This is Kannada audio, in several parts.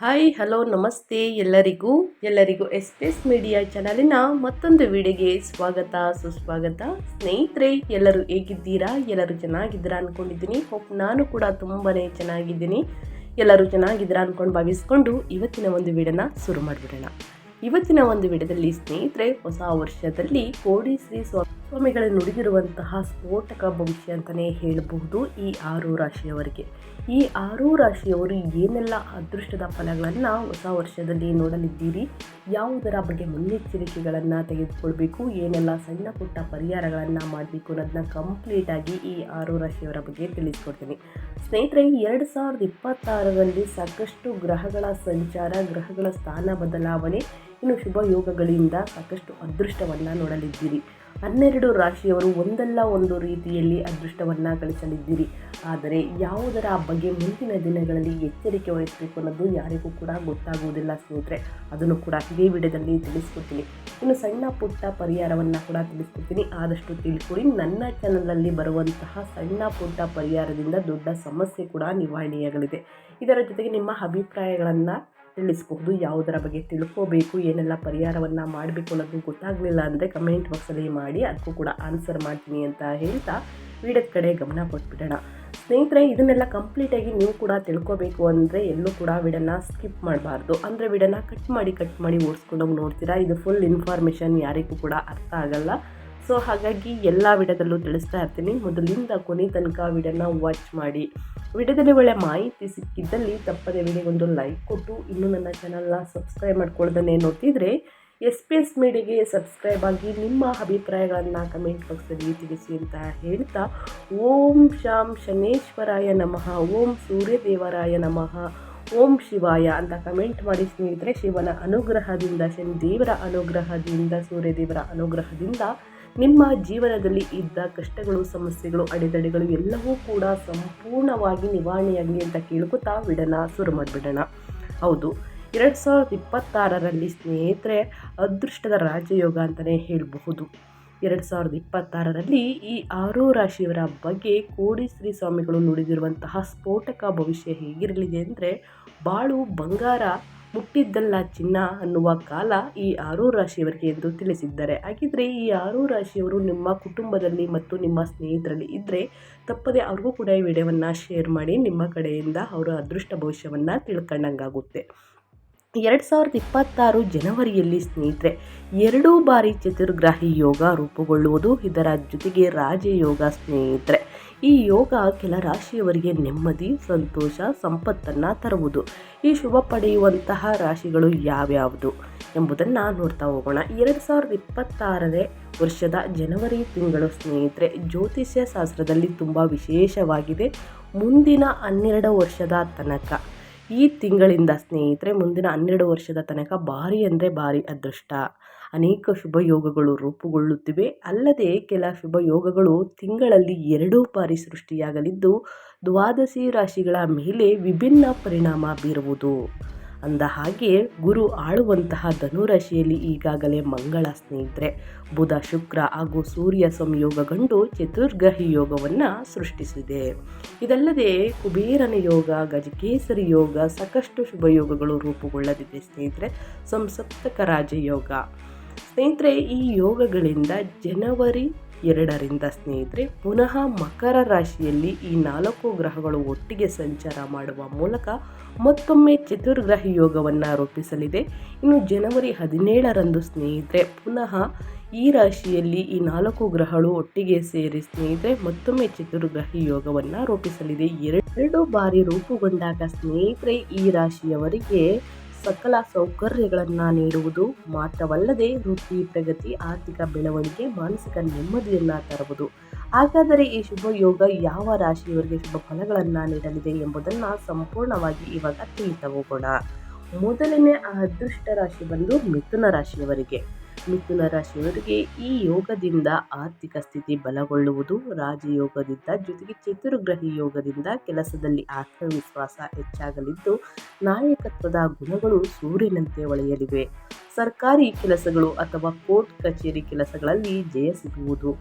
ಹಾಯ್ ಹಲೋ ನಮಸ್ತೆ ಎಲ್ಲರಿಗೂ ಎಸ್ ಮೀಡಿಯಾ ಚಾನಲಿನ ಮತ್ತೊಂದು ವಿಡಿಯೋಗೆ ಸ್ವಾಗತ ಸುಸ್ವಾಗತ. ಸ್ನೇಹಿತರೆ, ಎಲ್ಲರೂ ಹೇಗಿದ್ದೀರಾ? ಎಲ್ಲರೂ ಚೆನ್ನಾಗಿದ್ದೀರಾ ಅಂದ್ಕೊಂಡಿದ್ದೀನಿ. ನಾನು ಕೂಡ ತುಂಬಾ ಚೆನ್ನಾಗಿದ್ದೀನಿ. ಎಲ್ಲರೂ ಚೆನ್ನಾಗಿದ್ದೀರಾ ಅಂದ್ಕೊಂಡು ಭಾವಿಸ್ಕೊಂಡು ಇವತ್ತಿನ ಒಂದು ವಿಡಿಯೋನ ಶುರು ಮಾಡಿಬಿಡೋಣ. ಇವತ್ತಿನ ಒಂದು ವಿಡಿಯೋದಲ್ಲಿ ಸ್ನೇಹಿತರೆ, ಹೊಸ ವರ್ಷದಲ್ಲಿ ಕೋಡಿ ಶ್ರೀ ಸ್ವಾಮಿಗಳು ನುಡಿದಿರುವಂತಹ ಸ್ಫೋಟಕ ಭವಿಷ್ಯ ಅಂತಲೇ ಹೇಳಬಹುದು. ಈ 6 ರಾಶಿಯವರಿಗೆ, ಈ 6 ರಾಶಿಯವರು ಏನೆಲ್ಲ ಅದೃಷ್ಟದ ಫಲಗಳನ್ನು ಹೊಸ ವರ್ಷದಲ್ಲಿ ನೋಡಲಿದ್ದೀರಿ, ಯಾವುದರ ಬಗ್ಗೆ ಮುನ್ನೆಚ್ಚರಿಕೆಗಳನ್ನು ತೆಗೆದುಕೊಳ್ಬೇಕು, ಏನೆಲ್ಲ ಸಣ್ಣ ಪುಟ್ಟ ಪರಿಹಾರಗಳನ್ನು ಮಾಡಬೇಕು ಅನ್ನೋದನ್ನ ಕಂಪ್ಲೀಟಾಗಿ ಈ 6 ರಾಶಿಯವರ ಬಗ್ಗೆ ತಿಳಿಸ್ಕೊಡ್ತೀನಿ. ಸ್ನೇಹಿತರೆ, 2026ರಲ್ಲಿ ಸಾಕಷ್ಟು ಗ್ರಹಗಳ ಸಂಚಾರ, ಗ್ರಹಗಳ ಸ್ಥಾನ ಬದಲಾವಣೆ, ಇನ್ನು ಶುಭ ಯೋಗಗಳಿಂದ ಸಾಕಷ್ಟು ಅದೃಷ್ಟವನ್ನು ನೋಡಲಿದ್ದೀರಿ. 12 ರಾಶಿಯವರು ಒಂದಲ್ಲ ಒಂದು ರೀತಿಯಲ್ಲಿ ಅದೃಷ್ಟವನ್ನು ಗಳಿಸಲಿದ್ದೀರಿ. ಆದರೆ ಯಾವುದರ ಬಗ್ಗೆ ಮುಂದಿನ ದಿನಗಳಲ್ಲಿ ಎಚ್ಚರಿಕೆ ವಹಿಸಬೇಕು ಅನ್ನೋದು ಯಾರಿಗೂ ಕೂಡ ಗೊತ್ತಾಗುವುದಿಲ್ಲ ಸ್ನೇಹಿತರೆ. ಅದನ್ನು ಕೂಡ ಇದೇ ವಿಡಿಯೋದಲ್ಲಿ ತಿಳಿಸ್ಕೊಡ್ತೀನಿ. ಇನ್ನು ಸಣ್ಣ ಪುಟ್ಟ ಪರಿಹಾರವನ್ನು ಕೂಡ ತಿಳಿಸ್ಕೊಡ್ತೀನಿ. ಆದಷ್ಟು ತಿಳ್ಕೊಳ್ಳಿ. ನನ್ನ ಚಾನಲಲ್ಲಿ ಬರುವಂತಹ ಸಣ್ಣ ಪುಟ್ಟ ಪರಿಹಾರದಿಂದ ದೊಡ್ಡ ಸಮಸ್ಯೆ ಕೂಡ ನಿವಾರಣೆಯಾಗಲಿದೆ. ಇದರ ಜೊತೆಗೆ ನಿಮ್ಮ ಅಭಿಪ್ರಾಯಗಳನ್ನು ತಿಳಿಸಬಹುದು. ಯಾವುದರ ಬಗ್ಗೆ ತಿಳ್ಕೋಬೇಕು, ಏನೆಲ್ಲ ಪರಿಹಾರವನ್ನು ಮಾಡಬೇಕು ಅನ್ನೋದು ಗೊತ್ತಾಗಲಿಲ್ಲ ಅಂದರೆ ಕಮೆಂಟ್ ಬಾಕ್ಸಲ್ಲಿ ಮಾಡಿ, ಅದಕ್ಕೂ ಕೂಡ ಆನ್ಸರ್ ಮಾಡ್ತೀನಿ ಅಂತ ಹೇಳ್ತಾ ವಿಡಿಯೋದ ಕಡೆ ಗಮನ ಕೊಟ್ಬಿಡೋಣ. ಸ್ನೇಹಿತರೆ, ಇದನ್ನೆಲ್ಲ ಕಂಪ್ಲೀಟಾಗಿ ನೀವು ಕೂಡ ತಿಳ್ಕೋಬೇಕು ಅಂದರೆ ಎಲ್ಲೂ ಕೂಡ ವಿಡಿಯೋನ ಸ್ಕಿಪ್ ಮಾಡಬಾರ್ದು. ಅಂದರೆ ವಿಡಿಯೋನ ಕಟ್ ಮಾಡಿ ಓಡಿಸ್ಕೊಂಡೋಗಿ ನೋಡ್ತೀರಾ. ಇದು ಫುಲ್ ಇನ್ಫಾರ್ಮೇಷನ್ ಯಾರಿಗೂ ಕೂಡ ಅರ್ಥ ಆಗಲ್ಲ. ಸೊ ಹಾಗಾಗಿ ಎಲ್ಲ ವಿಡಿಯೋದಲ್ಲೂ ತಿಳಿಸ್ತಾ ಇರ್ತೀನಿ. ಮೊದಲಿಂದ ಕೊನೆ ತನಕ ವಿಡಿಯೋನ ವಾಚ್ ಮಾಡಿ. ವಿಡಿಯೋದಲ್ಲಿ ಒಳ್ಳೆ ಮಾಹಿತಿ ಸಿಕ್ಕಿದ್ದಲ್ಲಿ ತಪ್ಪದೆ ವಿಡಿಯೋಗೊಂದು ಲೈಕ್ ಕೊಟ್ಟು, ಇನ್ನೂ ನನ್ನ ಚಾನಲ್ನ ಸಬ್ಸ್ಕ್ರೈಬ್ ಮಾಡ್ಕೊಳ್ದೇ ನೋಡ್ತಿದ್ರೆ ಎಸ್ ಮೀಡಿಯಾಗೆ ಸಬ್ಸ್ಕ್ರೈಬ್ ಆಗಿ ನಿಮ್ಮ ಅಭಿಪ್ರಾಯಗಳನ್ನು ಕಮೆಂಟ್ ಬಾಕ್ಸಲ್ಲಿ ತಿಳಿಸಿ ಅಂತ ಹೇಳ್ತಾ, ಓಂ ಶಾಂ ಶನೇಶ್ವರಾಯ ನಮಃ, ಓಂ ಸೂರ್ಯದೇವರಾಯ ನಮಃ, ಓಂ ಶಿವಾಯ ಅಂತ ಕಮೆಂಟ್ ಮಾಡಿ ಸ್ನೇಹಿತರೆ. ಶಿವನ ಅನುಗ್ರಹದಿಂದ, ಶನಿದೇವರ ಅನುಗ್ರಹದಿಂದ, ಸೂರ್ಯದೇವರ ಅನುಗ್ರಹದಿಂದ ನಿಮ್ಮ ಜೀವನದಲ್ಲಿ ಇದ್ದ ಕಷ್ಟಗಳು, ಸಮಸ್ಯೆಗಳು, ಅಡೆತಡೆಗಳು ಎಲ್ಲವೂ ಕೂಡ ಸಂಪೂರ್ಣವಾಗಿ ನಿವಾರಣೆಯಾಗಲಿ ಅಂತ ಕೇಳ್ಕೊತಾ ವಿಡಿಯೋನ ಶುರು ಮಾಡಿಬಿಡೋಣ. ಹೌದು, 2026ರಲ್ಲಿ ಸ್ನೇಹಿತರೆ ಅದೃಷ್ಟದ ರಾಜಯೋಗ ಅಂತಲೇ ಹೇಳಬಹುದು. 2026ರಲ್ಲಿ ಈ 6 ರಾಶಿಯವರ ಬಗ್ಗೆ ಕೋಡಿ ಶ್ರೀ ಸ್ವಾಮಿಗಳು ನುಡಿದಿರುವಂತಹ ಸ್ಫೋಟಕ ಭವಿಷ್ಯ ಹೇಗಿರಲಿದೆ ಅಂದರೆ, ಬಾಳು ಬಂಗಾರ ಮುಟ್ಟಿದ್ದಲ್ಲ ಚಿನ್ನ ಅನ್ನುವ ಕಾಲ ಈ 6 ರಾಶಿಯವರಿಗೆ ಎಂದು ತಿಳಿಸಿದ್ದಾರೆ. ಹಾಗಿದ್ರೆ ಈ 6 ರಾಶಿಯವರು ನಿಮ್ಮ ಕುಟುಂಬದಲ್ಲಿ ಮತ್ತು ನಿಮ್ಮ ಸ್ನೇಹಿತರಲ್ಲಿ ಇದ್ದರೆ ತಪ್ಪದೆ ಅವ್ರಿಗೂ ಕೂಡ ಈ ವಿಡಿಯೋವನ್ನು ಶೇರ್ ಮಾಡಿ. ನಿಮ್ಮ ಕಡೆಯಿಂದ ಅವರ ಅದೃಷ್ಟ ಭವಿಷ್ಯವನ್ನು ತಿಳ್ಕೊಂಡಂಗಾಗುತ್ತೆ. 2026 ಜನವರಿಯಲ್ಲಿ ಸ್ನೇಹಿತರೆ 2 ಬಾರಿ ಚತುರ್ಗ್ರಾಹಿ ಯೋಗ ರೂಪುಗೊಳ್ಳುವುದು, ಇದರ ಜೊತೆಗೆ ರಾಜಯೋಗ ಸ್ನೇಹಿತರೆ. ಈ ಯೋಗ ಕೆಲ ರಾಶಿಯವರಿಗೆ ನೆಮ್ಮದಿ, ಸಂತೋಷ, ಸಂಪತ್ತನ್ನು ತರುವುದು. ಈ ಶುಭ ಪಡೆಯುವಂತಹ ರಾಶಿಗಳು ಯಾವ್ಯಾವುದು ಎಂಬುದನ್ನು ನೋಡ್ತಾ ಹೋಗೋಣ. 2026ನೇ ವರ್ಷದ ಜನವರಿ ತಿಂಗಳು ಸ್ನೇಹಿತರೆ ಜ್ಯೋತಿಷ್ಯ ಶಾಸ್ತ್ರದಲ್ಲಿ ತುಂಬ ವಿಶೇಷವಾಗಿದೆ. ಮುಂದಿನ 12 ವರ್ಷದ ತನಕ, ಈ ತಿಂಗಳಿಂದ ಸ್ನೇಹಿತರೆ ಮುಂದಿನ 12 ವರ್ಷದ ತನಕ ಭಾರಿ ಅಂದರೆ ಭಾರಿ ಅದೃಷ್ಟ, ಅನೇಕ ಶುಭ ಯೋಗಗಳು ರೂಪುಗೊಳ್ಳುತ್ತಿವೆ. ಅಲ್ಲದೆ ಕೆಲ ಶುಭ ಯೋಗಗಳು ತಿಂಗಳಲ್ಲಿ 2 ಬಾರಿ ಸೃಷ್ಟಿಯಾಗಲಿದ್ದು, ದ್ವಾದಶಿ ರಾಶಿಗಳ ಮೇಲೆ ವಿಭಿನ್ನ ಪರಿಣಾಮ ಬೀರುವುದು. ಅಂದ ಹಾಗೆ ಗುರು ಆಳುವಂತಹ ಧನುರಾಶಿಯಲ್ಲಿ ಈಗಾಗಲೇ ಮಂಗಳ ಸ್ನೇಹಿತರೆ, ಬುಧ, ಶುಕ್ರ ಹಾಗೂ ಸೂರ್ಯ ಸಂಯೋಗಗೊಂಡು ಚತುರ್ಗ್ರಹಿ ಯೋಗವನ್ನು ಸೃಷ್ಟಿಸಿದೆ. ಇದಲ್ಲದೆ ಕುಬೇರನ ಯೋಗ, ಗಜಕೇಸರಿ ಯೋಗ, ಸಾಕಷ್ಟು ಶುಭ ಯೋಗಗಳು ರೂಪುಗೊಳ್ಳಲಿದೆ ಸ್ನೇಹಿತರೆ. ಸಂಸಪ್ತಕ ರಾಜಯೋಗ ಸ್ನೇಹಿತರೆ, ಈ ಯೋಗಗಳಿಂದ ಜನವರಿ 2ರಿಂದ ಸ್ನೇಹಿತರೆ ಪುನಃ ಮಕರ ರಾಶಿಯಲ್ಲಿ ಈ 4 ಗ್ರಹಗಳು ಒಟ್ಟಿಗೆ ಸಂಚಾರ ಮಾಡುವ ಮೂಲಕ ಮತ್ತೊಮ್ಮೆ ಚತುರ್ಗ್ರಹಿ ಯೋಗವನ್ನು ರೂಪಿಸಲಿದೆ. ಇನ್ನು ಜನವರಿ 17ರಂದು ಸ್ನೇಹಿತರೆ ಪುನಃ ಈ ರಾಶಿಯಲ್ಲಿ ಈ 4 ಗ್ರಹಗಳು ಒಟ್ಟಿಗೆ ಸೇರಿ ಸ್ನೇಹಿತರೆ ಮತ್ತೊಮ್ಮೆ ಚತುರ್ಗ್ರಹಿ ಯೋಗವನ್ನು ರೂಪಿಸಲಿದೆ. 2 ಬಾರಿ ರೂಪುಗೊಂಡಾಗ ಸ್ನೇಹಿತರೆ ಈ ರಾಶಿಯವರಿಗೆ ಸಕಲ ಸೌಕರ್ಯಗಳನ್ನು ನೀಡುವುದು ಮಾತ್ರವಲ್ಲದೆ ವೃತ್ತಿ ಪ್ರಗತಿ, ಆರ್ಥಿಕ ಬೆಳವಣಿಗೆ, ಮಾನಸಿಕ ನೆಮ್ಮದಿಯನ್ನು ತರುವುದು. ಹಾಗಾದರೆ ಈ ಶುಭ ಯೋಗ ಯಾವ ರಾಶಿಯವರಿಗೆ ಶುಭ ಫಲಗಳನ್ನು ನೀಡಲಿದೆ ಎಂಬುದನ್ನು ಸಂಪೂರ್ಣವಾಗಿ ಇವಾಗ ತಿಳಿತಾ ಹೋಗೋಣ. ಮೊದಲನೇ ಅದೃಷ್ಟ ರಾಶಿ ಬಂದು ಮಿಥುನ ರಾಶಿಯವರಿಗೆ. ಮಿಥುನ ರಾಶಿಯವರಿಗೆ ಈ ಯೋಗದಿಂದ ಆರ್ಥಿಕ ಸ್ಥಿತಿ ಬಲಗೊಳ್ಳುವುದು, ರಾಜಯೋಗದಿಂದ ಜೊತೆಗೆ ಚತುರ್ಗ್ರಹಿ ಯೋಗದಿಂದ ಕೆಲಸದಲ್ಲಿ ಆತ್ಮವಿಶ್ವಾಸ ಹೆಚ್ಚಾಗಲಿದ್ದು, ನಾಯಕತ್ವದ ಗುಣಗಳು ಸೂರ್ಯನಂತೆ ಹೊಳೆಯಲಿವೆ. ಸರ್ಕಾರಿ ಕೆಲಸಗಳು ಅಥವಾ ಕೋರ್ಟ್ ಕಚೇರಿ ಕೆಲಸಗಳಲ್ಲಿ ಜಯ ಸಿಗುವುದು.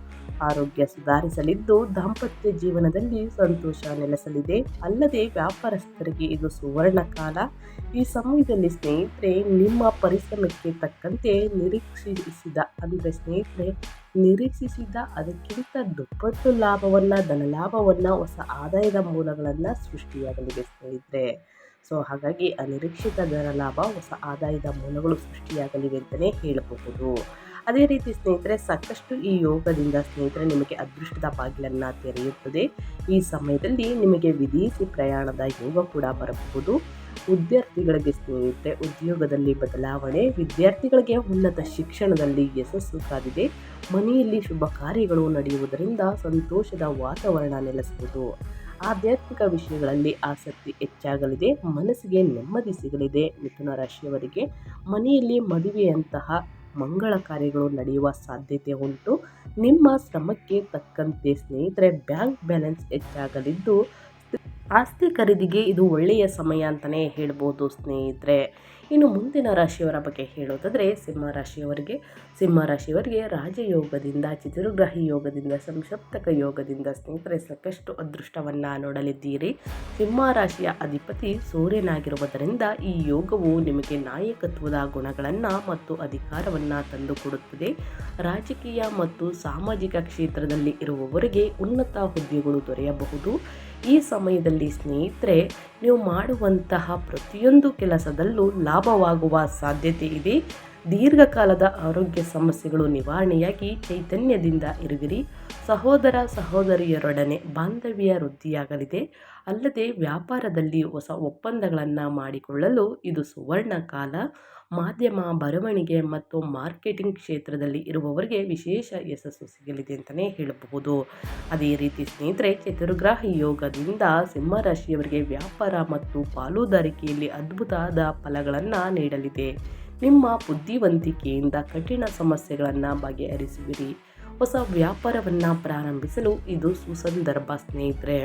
ಆರೋಗ್ಯ ಸುಧಾರಿಸಲಿದ್ದು, ದಾಂಪತ್ಯ ಜೀವನದಲ್ಲಿ ಸಂತೋಷ ನೆಲೆಸಲಿದೆ. ಅಲ್ಲದೆ ವ್ಯಾಪಾರಸ್ಥರಿಗೆ ಇದು ಸುವರ್ಣ ಕಾಲ. ಈ ಸಮಯದಲ್ಲಿ ಸ್ನೇಹಿತರೆ ನಿಮ್ಮ ಪರಿಶ್ರಮಕ್ಕೆ ತಕ್ಕಂತೆ ನಿರೀಕ್ಷಿಸಿದ ಅದಕ್ಕಿಂತ ದುಪ್ಪಟ್ಟು ಧನಲಾಭವನ್ನು, ಹೊಸ ಆದಾಯದ ಮೂಲಗಳನ್ನು ಸೃಷ್ಟಿಯಾಗಲಿದೆ ಸ್ನೇಹಿತರೆ. ಸೊ ಹಾಗಾಗಿ ಅನಿರೀಕ್ಷಿತ ಧನಲಾಭ, ಹೊಸ ಆದಾಯದ ಮೂಲಗಳು ಸೃಷ್ಟಿಯಾಗಲಿವೆ ಅಂತಲೇ ಹೇಳಬಹುದು. ಅದೇ ರೀತಿ ಸ್ನೇಹಿತರೆ, ಸಾಕಷ್ಟು ಈ ಯೋಗದಿಂದ ಸ್ನೇಹಿತರೆ ನಿಮಗೆ ಅದೃಷ್ಟದ ಬಾಗಿಲನ್ನು ತೆರೆಯುತ್ತದೆ. ಈ ಸಮಯದಲ್ಲಿ ನಿಮಗೆ ವಿದೇಶಿ ಪ್ರಯಾಣದ ಯೋಗ ಕೂಡ ಬರಬಹುದು. ವಿದ್ಯಾರ್ಥಿಗಳಿಗೆ ಸ್ನೇಹಿತರೆ ಉದ್ಯೋಗದಲ್ಲಿ ಬದಲಾವಣೆ, ವಿದ್ಯಾರ್ಥಿಗಳಿಗೆ ಉನ್ನತ ಶಿಕ್ಷಣದಲ್ಲಿ ಯಶಸ್ಸು ಕಾದಿದೆ. ಮನೆಯಲ್ಲಿ ಶುಭ ಕಾರ್ಯಗಳು ನಡೆಯುವುದರಿಂದ ಸಂತೋಷದ ವಾತಾವರಣ ನೆಲೆಸುವುದು. ಆಧ್ಯಾತ್ಮಿಕ ವಿಷಯಗಳಲ್ಲಿ ಆಸಕ್ತಿ ಹೆಚ್ಚಾಗಲಿದೆ. ಮನಸ್ಸಿಗೆ ನೆಮ್ಮದಿ ಸಿಗಲಿದೆ. ಮಿಥುನ ರಾಶಿಯವರಿಗೆ ಮನೆಯಲ್ಲಿ ಮದುವೆಯಂತಹ ಮಂಗಳ ಕಾರ್ಯಗಳು ನಡೆಯುವ ಸಾಧ್ಯತೆ ಉಂಟು. ನಿಮ್ಮ ಶ್ರಮಕ್ಕೆ ತಕ್ಕಂತೆ ಸ್ನೇಹಿತರೆ ಬ್ಯಾಂಕ್ ಬ್ಯಾಲೆನ್ಸ್ ಹೆಚ್ಚಾಗಲಿದ್ದು, ಆಸ್ತಿ ಖರೀದಿಗೆ ಇದು ಒಳ್ಳೆಯ ಸಮಯ ಅಂತಲೇ ಹೇಳ್ಬೋದು ಸ್ನೇಹಿತರೆ. ಇನ್ನು ಮುಂದಿನ ರಾಶಿಯವರ ಬಗ್ಗೆ ಹೇಳೋದಾದರೆ ಸಿಂಹರಾಶಿಯವರಿಗೆ ರಾಜಯೋಗದಿಂದ, ಚತುರ್ಗ್ರಹಿ ಯೋಗದಿಂದ, ಸಂಸಪ್ತಕ ಯೋಗದಿಂದ ಸ್ನೇಹಿತರೆ ಸಾಕಷ್ಟು ಅದೃಷ್ಟವನ್ನು ನೋಡಲಿದ್ದೀರಿ. ಸಿಂಹರಾಶಿಯ ಅಧಿಪತಿ ಸೂರ್ಯನಾಗಿರುವುದರಿಂದ ಈ ಯೋಗವು ನಿಮಗೆ ನಾಯಕತ್ವದ ಗುಣಗಳನ್ನು ಮತ್ತು ಅಧಿಕಾರವನ್ನು ತಂದುಕೊಡುತ್ತದೆ. ರಾಜಕೀಯ ಮತ್ತು ಸಾಮಾಜಿಕ ಕ್ಷೇತ್ರದಲ್ಲಿ ಇರುವವರಿಗೆ ಉನ್ನತ ಹುದ್ದೆಗಳು ದೊರೆಯಬಹುದು. ಈ ಸಮಯದಲ್ಲಿ ಸ್ನೇಹಿತರೆ ನೀವು ಮಾಡುವಂತಹ ಪ್ರತಿಯೊಂದು ಕೆಲಸದಲ್ಲೂ ಲಾಭವಾಗುವ ಸಾಧ್ಯತೆ ಇದೆ. ದೀರ್ಘಕಾಲದ ಆರೋಗ್ಯ ಸಮಸ್ಯೆಗಳು ನಿವಾರಣೆಯಾಗಿ ಚೈತನ್ಯದಿಂದ ಇರುವಿರಿ. ಸಹೋದರಿಯರೊಡನೆ ಬಾಂಧವ್ಯ ವೃದ್ಧಿಯಾಗಲಿದೆ. ಅಲ್ಲದೆ ವ್ಯಾಪಾರದಲ್ಲಿ ಹೊಸ ಒಪ್ಪಂದಗಳನ್ನು ಮಾಡಿಕೊಳ್ಳಲು ಇದು ಸುವರ್ಣ ಕಾಲ. ಮಾಧ್ಯಮ, ಬರವಣಿಗೆ ಮತ್ತು ಮಾರ್ಕೆಟಿಂಗ್ ಕ್ಷೇತ್ರದಲ್ಲಿ ಇರುವವರಿಗೆ ವಿಶೇಷ ಯಶಸ್ಸು ಸಿಗಲಿದೆ ಅಂತಲೇ ಹೇಳಬಹುದು. ಅದೇ ರೀತಿ ಸ್ನೇಹಿತರೆ, ಚತುರ್ಗ್ರಹಿ ಯೋಗದಿಂದ ಸಿಂಹರಾಶಿಯವರಿಗೆ ವ್ಯಾಪಾರ ಮತ್ತು ಪಾಲುದಾರಿಕೆಯಲ್ಲಿ ಅದ್ಭುತವಾದ ಫಲಗಳನ್ನು ನೀಡಲಿದೆ. ನಿಮ್ಮ ಬುದ್ಧಿವಂತಿಕೆಯಿಂದ ಕಠಿಣ ಸಮಸ್ಯೆಗಳನ್ನು ಬಗೆಹರಿಸುವಿರಿ. ಹೊಸ ವ್ಯಾಪಾರವನ್ನು ಪ್ರಾರಂಭಿಸಲು ಇದು ಸುಸಂದರ್ಭ ಸ್ನೇಹಿತರೆ.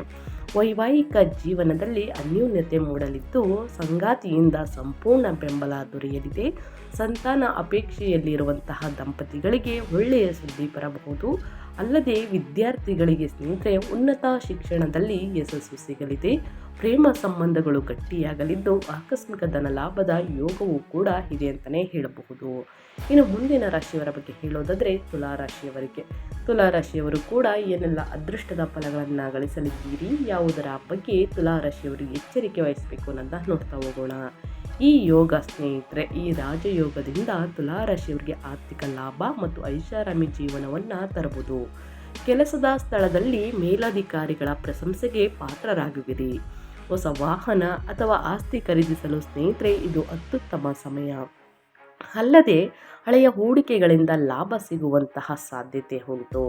ವೈವಾಹಿಕ ಜೀವನದಲ್ಲಿ ಅನ್ಯೋನ್ಯತೆ ಮೂಡಲಿದ್ದು, ಸಂಗಾತಿಯಿಂದ ಸಂಪೂರ್ಣ ಬೆಂಬಲ ದೊರೆಯಲಿದೆ. ಸಂತಾನ ಅಪೇಕ್ಷೆಯಲ್ಲಿರುವಂತಹ ದಂಪತಿಗಳಿಗೆ ಒಳ್ಳೆಯ ಸುದ್ದಿ ಬರಬಹುದು. ಅಲ್ಲದೆ ವಿದ್ಯಾರ್ಥಿಗಳಿಗೆ ಸ್ನೇಹಿತರೆ ಉನ್ನತ ಶಿಕ್ಷಣದಲ್ಲಿ ಯಶಸ್ಸು ಸಿಗಲಿದೆ. ಪ್ರೇಮ ಸಂಬಂಧಗಳು ಗಟ್ಟಿಯಾಗಲಿದ್ದು, ಆಕಸ್ಮಿಕ ಧನ ಲಾಭದ ಯೋಗವೂ ಕೂಡ ಇದೆ ಅಂತಲೇ ಹೇಳಬಹುದು. ಇನ್ನು ಮುಂದಿನ ರಾಶಿಯವರ ಬಗ್ಗೆ ಹೇಳೋದಾದರೆ ತುಲಾರಾಶಿಯವರು ಕೂಡ ಏನೆಲ್ಲ ಅದೃಷ್ಟದ ಫಲಗಳನ್ನು ಗಳಿಸಲಿದ್ದೀರಿ, ಯಾವುದರ ಬಗ್ಗೆ ತುಲಾರಾಶಿಯವರು ಎಚ್ಚರಿಕೆ ವಹಿಸಬೇಕು ಅನ್ನೋದನ್ನ ನೋಡ್ತಾ ಹೋಗೋಣ. ಈ ಯೋಗ ಸ್ನೇಹಿತರೆ, ಈ ರಾಜಯೋಗದಿಂದ ತುಲಾರಾಶಿಯವರಿಗೆ ಆರ್ಥಿಕ ಲಾಭ ಮತ್ತು ಐಷಾರಾಮಿ ಜೀವನವನ್ನು ತರಬಹುದು. ಕೆಲಸದ ಸ್ಥಳದಲ್ಲಿ ಮೇಲಧಿಕಾರಿಗಳ ಪ್ರಶಂಸೆಗೆ ಪಾತ್ರರಾಗುವಿರಿ. ಹೊಸ ವಾಹನ ಅಥವಾ ಆಸ್ತಿ ಖರೀದಿಸಲು ಸ್ನೇಹಿತರೆ ಇದು ಅತ್ಯುತ್ತಮ ಸಮಯ. ಅಲ್ಲದೆ ಹಳೆಯ ಹೂಡಿಕೆಗಳಿಂದ ಲಾಭ ಸಿಗುವಂತಹ ಸಾಧ್ಯತೆ ಉಂಟು.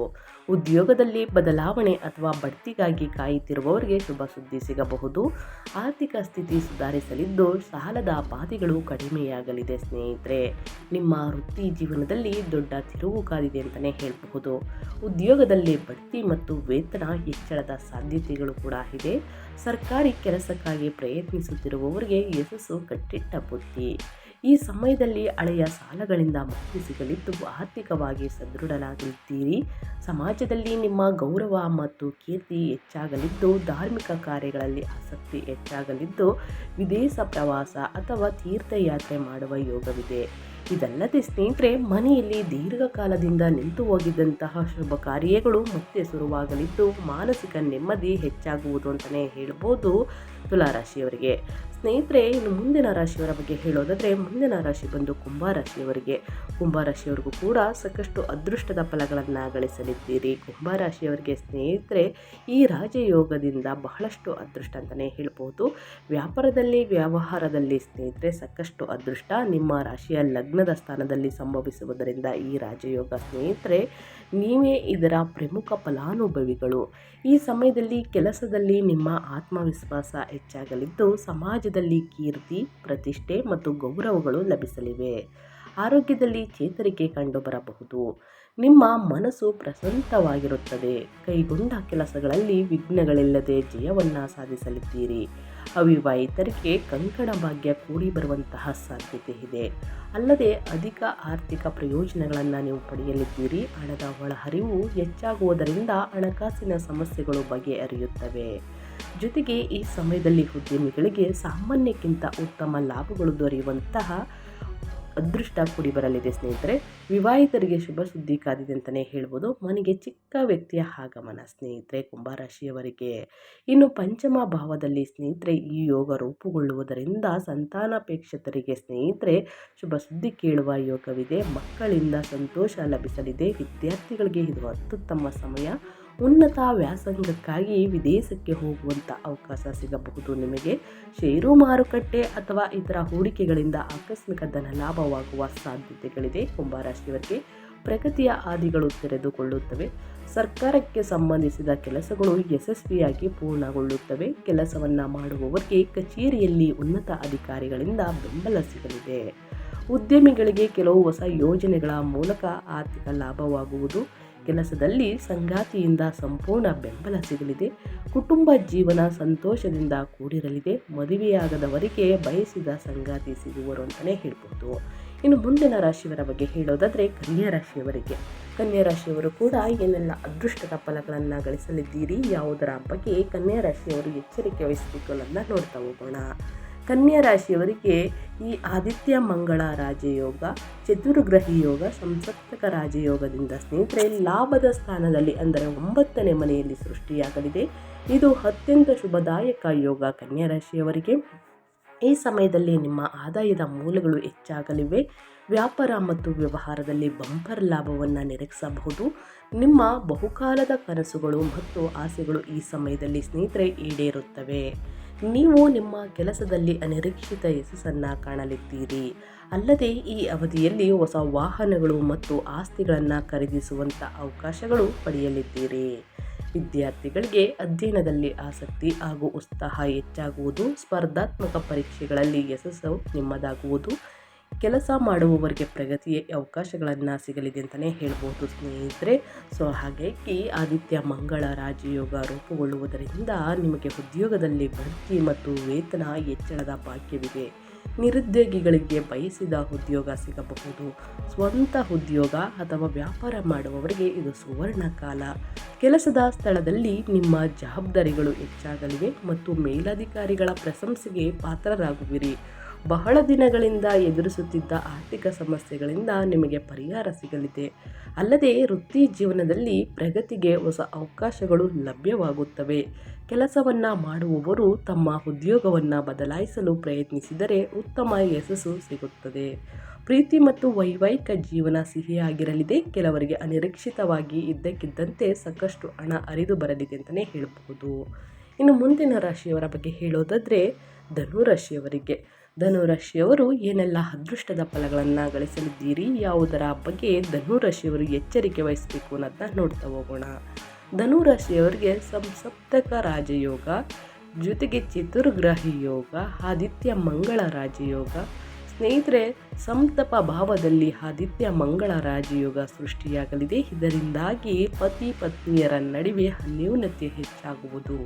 ಉದ್ಯೋಗದಲ್ಲಿ ಬದಲಾವಣೆ ಅಥವಾ ಬಡ್ತಿಗಾಗಿ ಕಾಯುತ್ತಿರುವವರಿಗೆ ಶುಭ ಸುದ್ದಿ ಸಿಗಬಹುದು. ಆರ್ಥಿಕ ಸ್ಥಿತಿ ಸುಧಾರಿಸಲಿದ್ದು, ಸಾಲದ ಬಾಧೆಗಳು ಕಡಿಮೆಯಾಗಲಿದೆ ಸ್ನೇಹಿತರೆ. ನಿಮ್ಮ ವೃತ್ತಿ ಜೀವನದಲ್ಲಿ ದೊಡ್ಡ ತಿರುವು ಕಾದಿದೆ ಅಂತಲೇ ಹೇಳಬಹುದು. ಉದ್ಯೋಗದಲ್ಲಿ ಬಡ್ತಿ ಮತ್ತು ವೇತನ ಹೆಚ್ಚಳದ ಸಾಧ್ಯತೆಗಳು ಕೂಡ ಇದೆ. ಸರ್ಕಾರಿ ಕೆಲಸಕ್ಕಾಗಿ ಪ್ರಯತ್ನಿಸುತ್ತಿರುವವರಿಗೆ ಯಶಸ್ಸು ಕಟ್ಟಿಟ್ಟ ಬುತ್ತಿ. ಈ ಸಮಯದಲ್ಲಿ ಹಳೆಯ ಸಾಲಗಳಿಂದ ಮುಕ್ತಿ ಸಿಗಲಿದ್ದು, ಆರ್ಥಿಕವಾಗಿ ಸದೃಢರಾಗಲಿದ್ದೀರಿ. ಸಮಾಜದಲ್ಲಿ ನಿಮ್ಮ ಗೌರವ ಮತ್ತು ಕೀರ್ತಿ ಹೆಚ್ಚಾಗಲಿದ್ದು, ಧಾರ್ಮಿಕ ಕಾರ್ಯಗಳಲ್ಲಿ ಆಸಕ್ತಿ ಹೆಚ್ಚಾಗಲಿದ್ದು, ವಿದೇಶ ಪ್ರವಾಸ ಅಥವಾ ತೀರ್ಥಯಾತ್ರೆ ಮಾಡುವ ಯೋಗವಿದೆ. ಇದಲ್ಲದೆ ಸ್ನೇಹಿತರೆ, ಮನೆಯಲ್ಲಿ ದೀರ್ಘಕಾಲದಿಂದ ನಿಂತು ಹೋಗಿದ್ದಂತಹ ಶುಭ ಕಾರ್ಯಗಳು ಮತ್ತೆ ಶುರುವಾಗಲಿದ್ದು, ಮಾನಸಿಕ ನೆಮ್ಮದಿ ಹೆಚ್ಚಾಗುವುದು ಅಂತಲೇ ಹೇಳ್ಬೋದು ತುಲಾರಾಶಿಯವರಿಗೆ. ಸ್ನೇಹಿತರೆ, ಇನ್ನು ಮುಂದಿನ ರಾಶಿಯವರ ಬಗ್ಗೆ ಹೇಳೋದಾದರೆ, ಮುಂದಿನ ರಾಶಿ ಬಂದು ಕುಂಭರಾಶಿಯವರಿಗೂ ಕೂಡ ಸಾಕಷ್ಟು ಅದೃಷ್ಟದ ಫಲಗಳನ್ನು ಗಳಿಸಲಿದ್ದೀರಿ. ಕುಂಭರಾಶಿಯವರಿಗೆ ಸ್ನೇಹಿತರೆ ಈ ರಾಜಯೋಗದಿಂದ ಬಹಳಷ್ಟು ಅದೃಷ್ಟ ಅಂತಲೇ ಹೇಳ್ಬೋದು. ವ್ಯವಹಾರದಲ್ಲಿ ಸ್ನೇಹಿತರೆ ಸಾಕಷ್ಟು ಅದೃಷ್ಟ ನಿಮ್ಮ ರಾಶಿಯ ಲಗ್ನದ ಸ್ಥಾನದಲ್ಲಿ ಸಂಭವಿಸುವುದರಿಂದ ಈ ರಾಜಯೋಗ ಸ್ನೇಹಿತರೆ ನೀವೇ ಇದರ ಪ್ರಮುಖ ಫಲಾನುಭವಿಗಳು. ಈ ಸಮಯದಲ್ಲಿ ಕೆಲಸದಲ್ಲಿ ನಿಮ್ಮ ಆತ್ಮವಿಶ್ವಾಸ ಹೆಚ್ಚಾಗಲಿದ್ದು, ಸಮಾಜದಲ್ಲಿ ಕೀರ್ತಿ, ಪ್ರತಿಷ್ಠೆ ಮತ್ತು ಗೌರವಗಳು ಲಭಿಸಲಿವೆ. ಆರೋಗ್ಯದಲ್ಲಿ ಚೇತರಿಕೆ ಕಂಡುಬರಬಹುದು. ನಿಮ್ಮ ಮನಸ್ಸು ಪ್ರಶಾಂತವಾಗಿರುತ್ತದೆ. ಕೈಗೊಂಡ ಕೆಲಸಗಳಲ್ಲಿ ವಿಘ್ನಗಳಿಲ್ಲದೆ ಜಯವನ್ನು ಸಾಧಿಸಲಿದ್ದೀರಿ. ಅವಿವಾಹಿತರಿಗೆ ಕಂಕಣ ಭಾಗ್ಯ ಕೂಡಿ ಬರುವಂತಹ ಸಾಧ್ಯತೆ ಇದೆ. ಅಲ್ಲದೆ ಅಧಿಕ ಆರ್ಥಿಕ ಪ್ರಯೋಜನಗಳನ್ನು ನೀವು ಪಡೆಯಲಿದ್ದೀರಿ. ಹಣದ ಒಳಹರಿವು ಹೆಚ್ಚಾಗುವುದರಿಂದ ಹಣಕಾಸಿನ ಸಮಸ್ಯೆಗಳು ಬಗೆಹರಿಯುತ್ತವೆ. ಜೊತೆಗೆ ಈ ಸಮಯದಲ್ಲಿ ಉದ್ಯಮಿಗಳಿಗೆ ಸಾಮಾನ್ಯಕ್ಕಿಂತ ಉತ್ತಮ ಲಾಭಗಳು ದೊರೆಯುವಂತಹ ಅದೃಷ್ಟ ಕೂಡಿ ಬರಲಿದೆ ಸ್ನೇಹಿತರೆ. ವಿವಾಹಿತರಿಗೆ ಶುಭ ಸುದ್ದಿ ಕಾದಿದೆ ಅಂತಲೇ ಹೇಳ್ಬೋದು. ಮನೆಗೆ ಚಿಕ್ಕ ವ್ಯಕ್ತಿಯ ಆಗಮನ ಸ್ನೇಹಿತರೆ ಕುಂಭರಾಶಿಯವರಿಗೆ. ಇನ್ನು ಪಂಚಮ ಭಾವದಲ್ಲಿ ಸ್ನೇಹಿತರೆ ಈ ಯೋಗ ರೂಪುಗೊಳ್ಳುವುದರಿಂದ ಸಂತಾನಾಪೇಕ್ಷತರಿಗೆ ಸ್ನೇಹಿತರೆ ಶುಭ ಸುದ್ದಿ ಕೇಳುವ ಯೋಗವಿದೆ. ಮಕ್ಕಳಿಂದ ಸಂತೋಷ ಲಭಿಸಲಿದೆ. ವಿದ್ಯಾರ್ಥಿಗಳಿಗೆ ಇದು ಅತ್ಯುತ್ತಮ ಸಮಯ. ಉನ್ನತ ವ್ಯಾಸಂಗಕ್ಕಾಗಿ ವಿದೇಶಕ್ಕೆ ಹೋಗುವಂಥ ಅವಕಾಶ ಸಿಗಬಹುದು. ನಿಮಗೆ ಷೇರು ಮಾರುಕಟ್ಟೆ ಅಥವಾ ಇತರ ಹೂಡಿಕೆಗಳಿಂದ ಆಕಸ್ಮಿಕ ಧನ ಲಾಭವಾಗುವ ಸಾಧ್ಯತೆಗಳಿದೆ. ಕುಂಭರಾಶಿಯವರಿಗೆ ಪ್ರಗತಿಯ ಹಾದಿಗಳು ತೆರೆದುಕೊಳ್ಳುತ್ತವೆ. ಸರ್ಕಾರಕ್ಕೆ ಸಂಬಂಧಿಸಿದ ಕೆಲಸಗಳು ಯಶಸ್ವಿಯಾಗಿ ಪೂರ್ಣಗೊಳ್ಳುತ್ತವೆ. ಕೆಲಸವನ್ನು ಮಾಡುವವರಿಗೆ ಕಚೇರಿಯಲ್ಲಿ ಉನ್ನತ ಅಧಿಕಾರಿಗಳಿಂದ ಬೆಂಬಲ ಸಿಗಲಿದೆ. ಉದ್ಯಮಿಗಳಿಗೆ ಕೆಲವು ಹೊಸ ಯೋಜನೆಗಳ ಮೂಲಕ ಆರ್ಥಿಕ ಲಾಭವಾಗುವುದು. ಕೆಲಸದಲ್ಲಿ ಸಂಗಾತಿಯಿಂದ ಸಂಪೂರ್ಣ ಬೆಂಬಲ ಸಿಗಲಿದೆ. ಕುಟುಂಬ ಜೀವನ ಸಂತೋಷದಿಂದ ಕೂಡಿರಲಿದೆ. ಮದುವೆಯಾಗದವರಿಗೆ ಬಯಸಿದ ಸಂಗಾತಿ ಸಿಗುವರು ಅಂತಲೇ ಹೇಳ್ಬೋದು. ಇನ್ನು ಮುಂದಿನ ರಾಶಿಯವರ ಬಗ್ಗೆ ಹೇಳೋದಾದರೆ ಕನ್ಯಾ ರಾಶಿಯವರಿಗೆ. ಕನ್ಯಾ ರಾಶಿಯವರು ಕೂಡ ಏನೆಲ್ಲ ಅದೃಷ್ಟದ ಫಲಗಳನ್ನು ಗಳಿಸಲಿದ್ದೀರಿ, ಯಾವುದರ ಬಗ್ಗೆ ಕನ್ಯಾ ರಾಶಿಯವರು ಎಚ್ಚರಿಕೆ ವಹಿಸಬೇಕು ಅನ್ನೋದನ್ನ ನೋಡ್ತಾ ಹೋಗೋಣ. ಕನ್ಯಾ ರಾಶಿಯವರಿಗೆ ಈ ಆದಿತ್ಯ ಮಂಗಳ ರಾಜಯೋಗ, ಚತುರ್ಗ್ರಹಿ ಯೋಗ, ಸಂಸಪ್ತಕ ರಾಜಯೋಗದಿಂದ ಸ್ನೇಹಿತರೆ ಲಾಭದ ಸ್ಥಾನದಲ್ಲಿ ಅಂದರೆ 9ನೇ ಮನೆಯಲ್ಲಿ ಸೃಷ್ಟಿಯಾಗಲಿದೆ. ಇದು ಅತ್ಯಂತ ಶುಭದಾಯಕ ಯೋಗ ಕನ್ಯಾ ರಾಶಿಯವರಿಗೆ. ಈ ಸಮಯದಲ್ಲಿ ನಿಮ್ಮ ಆದಾಯದ ಮೂಲಗಳು ಹೆಚ್ಚಾಗಲಿವೆ. ವ್ಯಾಪಾರ ಮತ್ತು ವ್ಯವಹಾರದಲ್ಲಿ ಬಂಪರ್ ಲಾಭವನ್ನು ನಿರೀಕ್ಷಿಸಬಹುದು. ನಿಮ್ಮ ಬಹುಕಾಲದ ಕನಸುಗಳು ಮತ್ತು ಆಸೆಗಳು ಈ ಸಮಯದಲ್ಲಿ ಸ್ನೇಹಿತರೆ ಈಡೇರುತ್ತವೆ. ನೀವು ನಿಮ್ಮ ಕೆಲಸದಲ್ಲಿ ಅನಿರೀಕ್ಷಿತ ಯಶಸ್ಸನ್ನು ಕಾಣಲಿದ್ದೀರಿ. ಅಲ್ಲದೆ ಈ ಅವಧಿಯಲ್ಲಿ ಹೊಸ ವಾಹನಗಳು ಮತ್ತು ಆಸ್ತಿಗಳನ್ನು ಖರೀದಿಸುವಂಥ ಅವಕಾಶಗಳು ಪಡೆಯಲಿದ್ದೀರಿ. ವಿದ್ಯಾರ್ಥಿಗಳಿಗೆ ಅಧ್ಯಯನದಲ್ಲಿ ಆಸಕ್ತಿ ಹಾಗೂ ಉತ್ಸಾಹ ಹೆಚ್ಚಾಗುವುದು. ಸ್ಪರ್ಧಾತ್ಮಕ ಪರೀಕ್ಷೆಗಳಲ್ಲಿ ಯಶಸ್ಸು ನಿಮ್ಮದಾಗುವುದು. ಕೆಲಸ ಮಾಡುವವರಿಗೆ ಪ್ರಗತಿಯ ಅವಕಾಶಗಳನ್ನು ಸಿಗಲಿದೆ ಅಂತಲೇ ಹೇಳ್ಬೋದು ಸ್ನೇಹಿತರೆ. ಹಾಗಾಗಿ ಆದಿತ್ಯ ಮಂಗಳ ರಾಜಯೋಗ ರೂಪುಗೊಳ್ಳುವುದರಿಂದ ನಿಮಗೆ ಉದ್ಯೋಗದಲ್ಲಿ ಬಡ್ತಿ ಮತ್ತು ವೇತನ ಹೆಚ್ಚಳದ ಭಾಗ್ಯವಿದೆ. ನಿರುದ್ಯೋಗಿಗಳಿಗೆ ಬಯಸಿದ ಉದ್ಯೋಗ ಸಿಗಬಹುದು. ಸ್ವಂತ ಉದ್ಯೋಗ ಅಥವಾ ವ್ಯಾಪಾರ ಮಾಡುವವರಿಗೆ ಇದು ಸುವರ್ಣ ಕಾಲ. ಕೆಲಸದ ಸ್ಥಳದಲ್ಲಿ ನಿಮ್ಮ ಜವಾಬ್ದಾರಿಗಳು ಹೆಚ್ಚಾಗಲಿವೆ ಮತ್ತು ಮೇಲಧಿಕಾರಿಗಳ ಪ್ರಶಂಸೆಗೆ ಪಾತ್ರರಾಗುವಿರಿ. ಬಹಳ ದಿನಗಳಿಂದ ಎದುರಿಸುತ್ತಿದ್ದ ಆರ್ಥಿಕ ಸಮಸ್ಯೆಗಳಿಂದ ನಿಮಗೆ ಪರಿಹಾರ ಸಿಗಲಿದೆ. ಅಲ್ಲದೆ ವೃತ್ತಿ ಜೀವನದಲ್ಲಿ ಪ್ರಗತಿಗೆ ಹೊಸ ಅವಕಾಶಗಳು ಲಭ್ಯವಾಗುತ್ತವೆ. ಕೆಲಸವನ್ನು ಮಾಡುವವರು ತಮ್ಮ ಉದ್ಯೋಗವನ್ನು ಬದಲಾಯಿಸಲು ಪ್ರಯತ್ನಿಸಿದರೆ ಉತ್ತಮ ಯಶಸ್ಸು ಸಿಗುತ್ತದೆ. ಪ್ರೀತಿ ಮತ್ತು ವೈವಾಹಿಕ ಜೀವನ ಸಿಹಿಯಾಗಿರಲಿದೆ. ಕೆಲವರಿಗೆ ಅನಿರೀಕ್ಷಿತವಾಗಿ ಇದ್ದಕ್ಕಿದ್ದಂತೆ ಸಾಕಷ್ಟು ಹಣ ಹರಿದು ಬರಲಿದೆ ಅಂತಲೇ ಹೇಳಬಹುದು. ಇನ್ನು ಮುಂದಿನ ರಾಶಿಯವರ ಬಗ್ಗೆ ಹೇಳೋದಾದರೆ ಧನುರಾಶಿಯವರಿಗೆ. ಧನುರಾಶಿಯವರು ಏನೆಲ್ಲ ಅದೃಷ್ಟದ ಫಲಗಳನ್ನು ಗಳಿಸಲಿದ್ದೀರಿ, ಯಾವುದರ ಬಗ್ಗೆ ಧನುರಾಶಿಯವರು ಎಚ್ಚರಿಕೆ ವಹಿಸಬೇಕು ಅನ್ನೋದನ್ನ ನೋಡ್ತಾ ಹೋಗೋಣ. ಧನುರಾಶಿಯವರಿಗೆ ಸಂಸಪ್ತಕ ರಾಜಯೋಗ, ಜೊತೆಗೆ ಚತುರ್ಗ್ರಹಿ ಯೋಗ, ಆದಿತ್ಯ ಮಂಗಳ ರಾಜಯೋಗ. ಸ್ನೇಹಿತರೆ ಸಂತಪ ಭಾವದಲ್ಲಿ ಆದಿತ್ಯ ಮಂಗಳ ರಾಜಯೋಗ ಸೃಷ್ಟಿಯಾಗಲಿದೆ. ಇದರಿಂದಾಗಿ ಪತಿ ಪತ್ನಿಯರ ನಡುವೆ ಅನ್ಯೋನ್ಯತೆ ಹೆಚ್ಚಾಗುವುದು.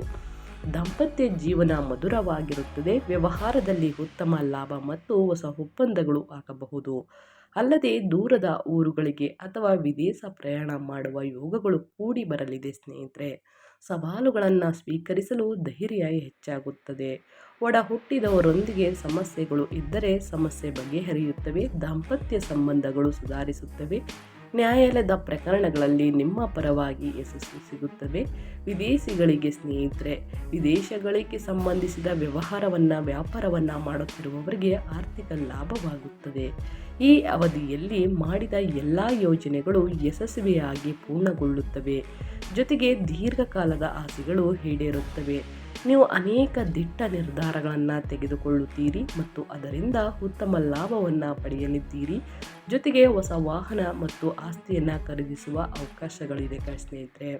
ದಾಂಪತ್ಯ ಜೀವನ ಮಧುರವಾಗಿರುತ್ತದೆ. ವ್ಯವಹಾರದಲ್ಲಿ ಉತ್ತಮ ಲಾಭ ಮತ್ತು ಹೊಸ ಒಪ್ಪಂದಗಳು ಆಗಬಹುದು. ಅಲ್ಲದೆ ದೂರದ ಊರುಗಳಿಗೆ ಅಥವಾ ವಿದೇಶ ಪ್ರಯಾಣ ಮಾಡುವ ಯೋಗಗಳು ಕೂಡಿ ಬರಲಿದೆ ಸ್ನೇಹಿತರೆ. ಸವಾಲುಗಳನ್ನು ಸ್ವೀಕರಿಸಲು ಧೈರ್ಯ ಹೆಚ್ಚಾಗುತ್ತದೆ. ಒಡ ಹುಟ್ಟಿದವರೊಂದಿಗೆ ಸಮಸ್ಯೆಗಳು ಇದ್ದರೆ ಸಮಸ್ಯೆ ಬಗೆಹರಿಯುತ್ತವೆ. ದಾಂಪತ್ಯ ಸಂಬಂಧಗಳು ಸುಧಾರಿಸುತ್ತವೆ. ನ್ಯಾಯಾಲಯದ ಪ್ರಕರಣಗಳಲ್ಲಿ ನಿಮ್ಮ ಪರವಾಗಿ ಯಶಸ್ಸು ಸಿಗುತ್ತವೆ. ವಿದೇಶಿಗಳಿಗೆ ಸ್ನೇಹಿತರೆ, ವಿದೇಶಗಳಿಗೆ ಸಂಬಂಧಿಸಿದ ವ್ಯಾಪಾರವನ್ನು ಮಾಡುತ್ತಿರುವವರಿಗೆ ಆರ್ಥಿಕ ಲಾಭವಾಗುತ್ತದೆ. ಈ ಅವಧಿಯಲ್ಲಿ ಮಾಡಿದ ಎಲ್ಲ ಯೋಜನೆಗಳು ಯಶಸ್ವಿಯಾಗಿ ಪೂರ್ಣಗೊಳ್ಳುತ್ತವೆ. ಜೊತೆಗೆ ದೀರ್ಘಕಾಲದ ಆಸೆಗಳು ಈಡೇರುತ್ತವೆ. ನೀವು ಅನೇಕ ದಿಟ್ಟ ನಿರ್ಧಾರಗಳನ್ನು ತೆಗೆದುಕೊಳ್ಳುತ್ತೀರಿ ಮತ್ತು ಅದರಿಂದ ಉತ್ತಮ ಲಾಭವನ್ನು ಪಡೆಯಲಿದ್ದೀರಿ. ಜೊತೆಗೆ ಹೊಸ ವಾಹನ ಮತ್ತು ಆಸ್ತಿಯನ್ನು ಖರೀದಿಸುವ ಅವಕಾಶಗಳಿದೆ ಸ್ನೇಹಿತರೆ.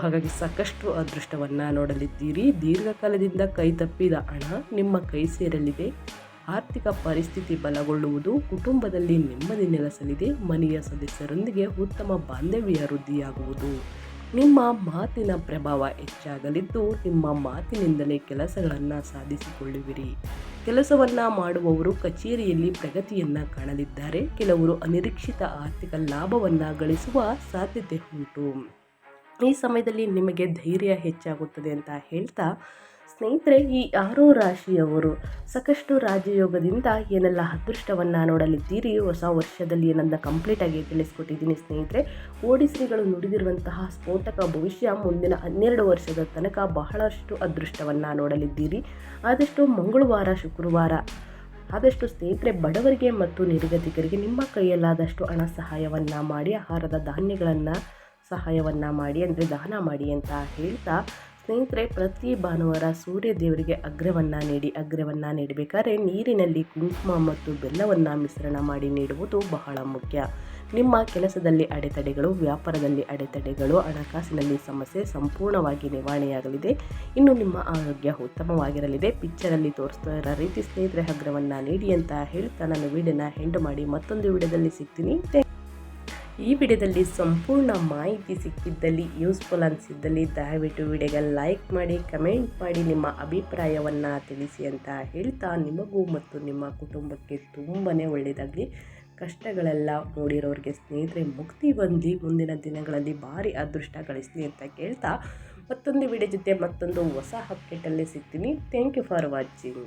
ಹಾಗಾಗಿ ಸಾಕಷ್ಟು ಅದೃಷ್ಟವನ್ನು ನೋಡಲಿದ್ದೀರಿ. ದೀರ್ಘಕಾಲದಿಂದ ಕೈ ತಪ್ಪಿದ ಹಣ ನಿಮ್ಮ ಕೈ ಸೇರಲಿದೆ. ಆರ್ಥಿಕ ಪರಿಸ್ಥಿತಿ ಬಲಗೊಳ್ಳುವುದು. ಕುಟುಂಬದಲ್ಲಿ ನೆಮ್ಮದಿ ನೆಲೆಸಲಿದೆ. ಮನೆಯ ಸದಸ್ಯರೊಂದಿಗೆ ಉತ್ತಮ ಬಾಂಧವ್ಯ ವೃದ್ಧಿಯಾಗುವುದು. ನಿಮ್ಮ ಮಾತಿನ ಪ್ರಭಾವ ಹೆಚ್ಚಾಗಲಿದ್ದು ನಿಮ್ಮ ಮಾತಿನಿಂದಲೇ ಕೆಲಸಗಳನ್ನು ಸಾಧಿಸಿಕೊಳ್ಳುವಿರಿ. ಕೆಲಸವನ್ನು ಮಾಡುವವರು ಕಚೇರಿಯಲ್ಲಿ ಪ್ರಗತಿಯನ್ನು ಕಾಣಲಿದ್ದಾರೆ. ಕೆಲವರು ಅನಿರೀಕ್ಷಿತ ಆರ್ಥಿಕ ಲಾಭವನ್ನು ಗಳಿಸುವ ಸಾಧ್ಯತೆ ಉಂಟು. ಈ ಸಮಯದಲ್ಲಿ ನಿಮಗೆ ಧೈರ್ಯ ಹೆಚ್ಚಾಗುತ್ತದೆ ಅಂತ ಹೇಳ್ತಾ ಸ್ನೇಹಿತರೆ, ಈ 6 ರಾಶಿಯವರು ಸಾಕಷ್ಟು ರಾಜಯೋಗದಿಂದ ಏನೆಲ್ಲ ಅದೃಷ್ಟವನ್ನು ನೋಡಲಿದ್ದೀರಿ, ಹೊಸ ವರ್ಷದಲ್ಲಿ ಏನನ್ನ ಕಂಪ್ಲೀಟಾಗಿ ತಿಳಿಸ್ಕೊಟ್ಟಿದ್ದೀನಿ ಸ್ನೇಹಿತರೆ. ಓಡಿಶ್ರೀಗಳು ನುಡಿದಿರುವಂತಹ ಸ್ಫೋಟಕ ಭವಿಷ್ಯ ಮುಂದಿನ 12 ವರ್ಷದ ತನಕ ಬಹಳಷ್ಟು ಅದೃಷ್ಟವನ್ನು ನೋಡಲಿದ್ದೀರಿ. ಆದಷ್ಟು ಮಂಗಳವಾರ, ಶುಕ್ರವಾರ ಆದಷ್ಟು ಸ್ನೇಹಿತರೆ ಬಡವರಿಗೆ ಮತ್ತು ನಿರ್ಗತಿಕರಿಗೆ ನಿಮ್ಮ ಕೈಯಲ್ಲಾದಷ್ಟು ಹಣ ಸಹಾಯವನ್ನು ಮಾಡಿ, ಆಹಾರದ ಧಾನ್ಯಗಳನ್ನು ಸಹಾಯವನ್ನು ಮಾಡಿ, ಅಂದರೆ ದಾನ ಮಾಡಿ ಅಂತ ಹೇಳ್ತಾ, ಸ್ನೇಹಿತರೆ ಪ್ರತಿ ಭಾನುವಾರ ಸೂರ್ಯ ದೇವರಿಗೆ ಅಗ್ರವನ್ನು ನೀಡಬೇಕಾದ್ರೆ ನೀರಿನಲ್ಲಿ ಕುಂಕುಮ ಮತ್ತು ಬೆಲ್ಲವನ್ನು ಮಿಶ್ರಣ ಮಾಡಿ ನೀಡುವುದು ಬಹಳ ಮುಖ್ಯ. ನಿಮ್ಮ ಕೆಲಸದಲ್ಲಿ ಅಡೆತಡೆಗಳು, ವ್ಯಾಪಾರದಲ್ಲಿ ಅಡೆತಡೆಗಳು, ಹಣಕಾಸಿನಲ್ಲಿ ಸಮಸ್ಯೆ ಸಂಪೂರ್ಣವಾಗಿ ನಿವಾರಣೆಯಾಗಲಿದೆ. ಇನ್ನು ನಿಮ್ಮ ಆರೋಗ್ಯ ಉತ್ತಮವಾಗಿರಲಿದೆ. ಪಿಕ್ಚರಲ್ಲಿ ತೋರಿಸ್ತಾ ಇರೋ ರೀತಿ ಸ್ನೇಹಿತರೆ ಅಗ್ರವನ್ನು ನೀಡಿ ಅಂತ ಹೇಳ್ತಾ ನಾನು ವಿಡಿಯೋನ ಎಂಡ್ ಮಾಡಿ ಮತ್ತೊಂದು ವಿಡಿಯೋದಲ್ಲಿ ಸಿಗ್ತೀನಿ. ಈ ವಿಡಿಯೋದಲ್ಲಿ ಸಂಪೂರ್ಣ ಮಾಹಿತಿ ಸಿಕ್ಕಿದ್ದಲ್ಲಿ, ಯೂಸ್ಫುಲ್ ಅನಿಸಿದ್ದಲ್ಲಿ ದಯವಿಟ್ಟು ವಿಡಿಯೋಗೆ ಲೈಕ್ ಮಾಡಿ, ಕಮೆಂಟ್ ಮಾಡಿ, ನಿಮ್ಮ ಅಭಿಪ್ರಾಯವನ್ನು ತಿಳಿಸಿ ಅಂತ ಹೇಳ್ತಾ, ನಿಮಗೂ ಮತ್ತು ನಿಮ್ಮ ಕುಟುಂಬಕ್ಕೆ ತುಂಬಾ ಒಳ್ಳೆಯದಾಗಲಿ. ಕಷ್ಟಗಳೆಲ್ಲ ನೋಡಿರೋರಿಗೆ ಸ್ನೇಹಿತರೆ ಮುಕ್ತಿ ಬಂದು ಮುಂದಿನ ದಿನಗಳಲ್ಲಿ ಭಾರಿ ಅದೃಷ್ಟ ಗಳಿಸಲಿ ಅಂತ ಕೇಳ್ತಾ, ಮತ್ತೊಂದು ವಿಡಿಯೋ ಜೊತೆ ಮತ್ತೊಂದು ಹೊಸ ಅಪ್ಡೇಟಲ್ಲಿ ಸಿಗ್ತೀನಿ. Thank you for watching.